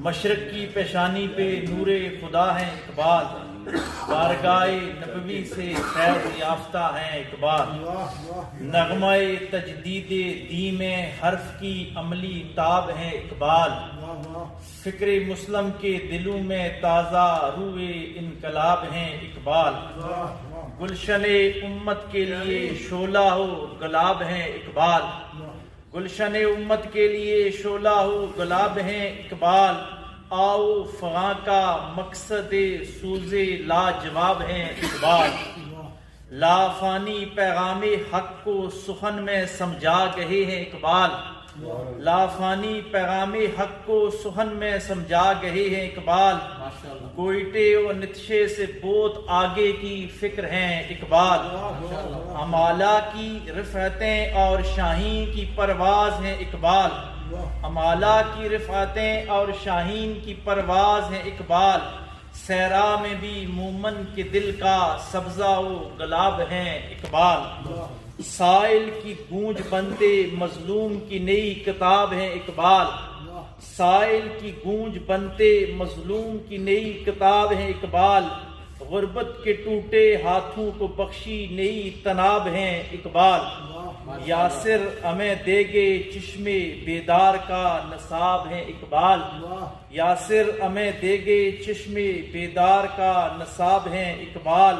مشرق کی پیشانی پہ نور خدا ہے اقبال، بارگاہ نبوی سے خیر یافتہ ہیں اقبال، نغمہ تجدید دی میں حرف کی عملی تاب ہے اقبال، فکر مسلم کے دلوں میں تازہ روئے انقلاب ہیں اقبال، گلشن امت کے لیے شعلہ ہو گلاب ہیں اقبال، گلشن امت کے لیے شعلہ ہو گلاب ہیں اقبال، آؤ فغاں کا مقصد سوز لاجواب ہیں اقبال، لافانی پیغام حق کو سخن میں سمجھا گئے ہیں اقبال، لافانی پیغام حق کو سخن میں سمجھا گئے ہیں اقبال، کوئٹے و نتشے سے بہت آگے کی فکر ہیں اقبال، امالا کی رفعتیں اور شاہین کی پرواز ہیں اقبال، امالا کی رفعتیں اور شاہین کی پرواز ہیں اقبال، صحرا میں بھی مومن کے دل کا سبزہ و گلاب ہیں اقبال، سائل کی گونج بنتے مظلوم کی نئی کتاب ہے اقبال، سائل کی گونج بنتے مظلوم کی نئی کتاب ہے اقبال، غربت کے ٹوٹے ہاتھوں کو بخشی نئی تناب ہیں اقبال، یاسر ہمیں دے گے چشمے بیدار کا نصاب ہے اقبال، یاسر ہمیں دے گے چشمے بیدار کا نصاب ہے اقبال،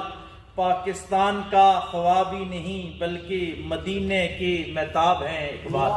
پاکستان کا خوابی نہیں بلکہ مدینے کے مہتاب ہیں اقبال۔